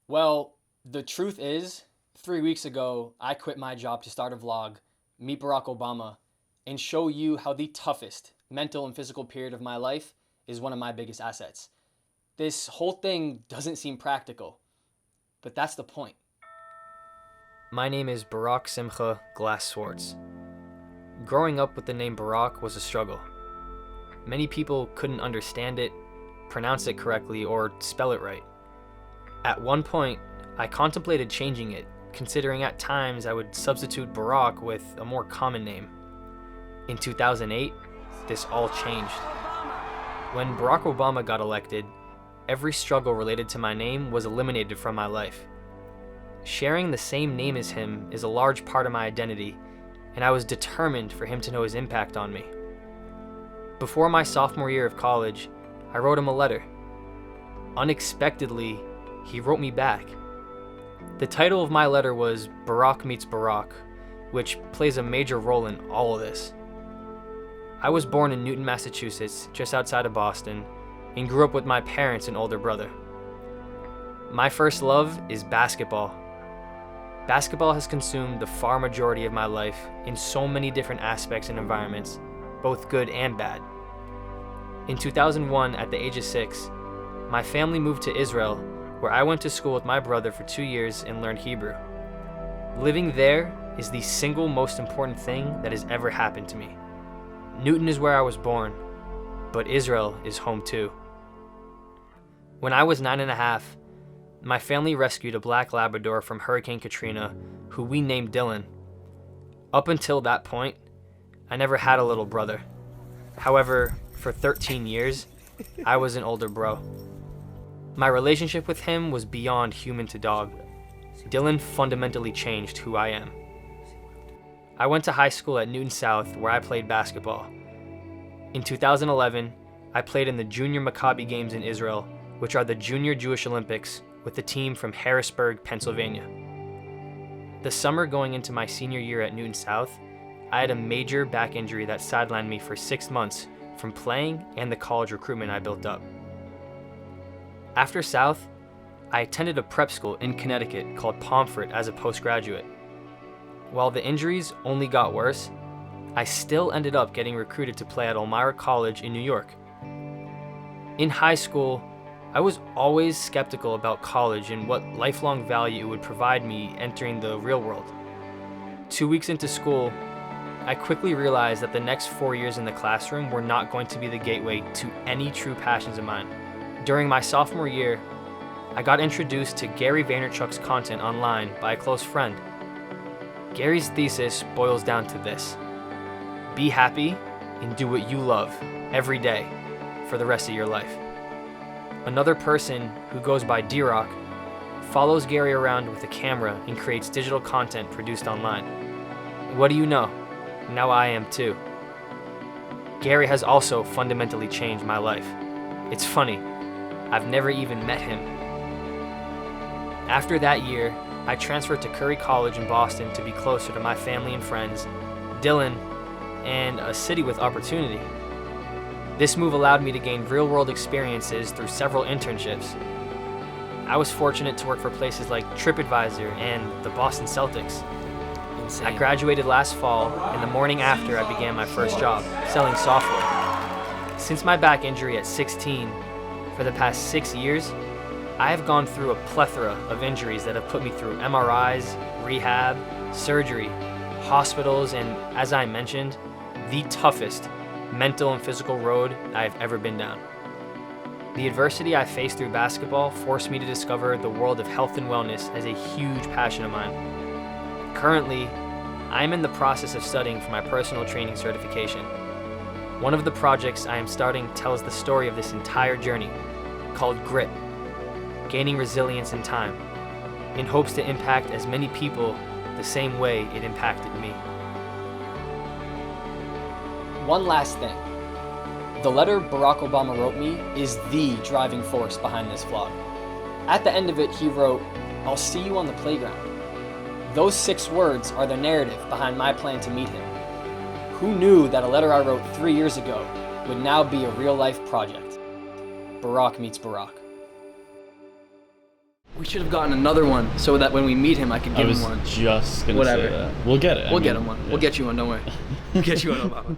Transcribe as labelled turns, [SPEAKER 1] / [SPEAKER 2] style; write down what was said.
[SPEAKER 1] Well, the truth is, 3 weeks ago, I quit my job to start a vlog, meet Barack Obama, and show you how the toughest mental and physical period of my life is one of my biggest assets. This whole thing doesn't seem practical, but that's the point. My name is Barak Simcha Glass Swarttz. Growing up with the name Barak was a struggle. Many people couldn't understand it, pronounce it correctly, or spell it right. At one point, I contemplated changing it, considering at times I would substitute Barak with a more common name. In 2008, this all changed. When Barack Obama got elected, every struggle related to my name was eliminated from my life. Sharing the same name as him is a large part of my identity, and I was determined for him to know his impact on me. Before my sophomore year of college, I wrote him a letter. Unexpectedly, he wrote me back. The title of my letter was Barak Meets Barack, which plays a major role in all of this. I was born in Newton, Massachusetts, just outside of Boston, and grew up with my parents and older brother. My first love is basketball. Basketball has consumed the far majority of my life in so many different aspects and environments, both good and bad. In 2001, at the age of 6, my family moved to Israel, where I went to school with my brother for 2 years and learned Hebrew. Living there is the single most important thing that has ever happened to me. Newton is where I was born, but Israel is home too. When I was 9.5, my family rescued a black Labrador from Hurricane Katrina, who we named Dylan. Up until that point, I never had a little brother. However, for 13 years, I was an older bro. My relationship with him was beyond human to dog. Dylan fundamentally changed who I am. I went to high school at Newton South, where I played basketball. In 2011, I played in the Junior Maccabi Games in Israel, which are the Junior Jewish Olympics, with the team from Harrisburg, Pennsylvania. The summer going into my senior year at Newton South, I had a major back injury that sidelined me for 6 months from playing and the college recruitment I built up. After South, I attended a prep school in Connecticut called Pomfret as a postgraduate. While the injuries only got worse, I still ended up getting recruited to play at Elmira College in New York. In high school, I was always skeptical about college and what lifelong value it would provide me entering the real world. 2 weeks into school, I quickly realized that the next 4 years in the classroom were not going to be the gateway to any true passions of mine. During my sophomore year, I got introduced to Gary Vaynerchuk's content online by a close friend. Gary's thesis boils down to this: be happy and do what you love every day for the rest of your life. Another person, who goes by D-Rock, follows Gary around with a camera and creates digital content produced online. What do you know? Now I am too. Gary has also fundamentally changed my life. It's funny, I've never even met him. After that year, I transferred to Curry College in Boston to be closer to my family and friends, Dylan, and a city with opportunity. This move allowed me to gain real-world experiences through several internships. I was fortunate to work for places like TripAdvisor and the Boston Celtics. Insane. I graduated last fall, and the morning after I began my first job, selling software. Since my back injury at 16, for the past 6 years, I have gone through a plethora of injuries that have put me through MRIs, rehab, surgery, hospitals, and, as I mentioned, the toughest mental and physical road I have ever been down. The adversity I faced through basketball forced me to discover the world of health and wellness as a huge passion of mine. Currently, I am in the process of studying for my personal training certification. One of the projects I am starting tells the story of this entire journey, called Grit, Gaining Resilience in Time, in hopes to impact as many people the same way it impacted me. One last thing. The letter Barack Obama wrote me is the driving force behind this vlog. At the end of it, he wrote, "I'll see you on the playground." Those 6 words are the narrative behind my plan to meet him. Who knew that a letter I wrote 3 years ago would now be a real-life project? Barak Meets Barack.
[SPEAKER 2] We should have gotten another one so that when we meet him, I could give him one.
[SPEAKER 3] I was just gonna
[SPEAKER 2] Whatever.
[SPEAKER 3] say that. We'll get it.
[SPEAKER 2] We'll get him one.
[SPEAKER 3] Yeah.
[SPEAKER 2] We'll get you one. Don't worry. We'll get you one.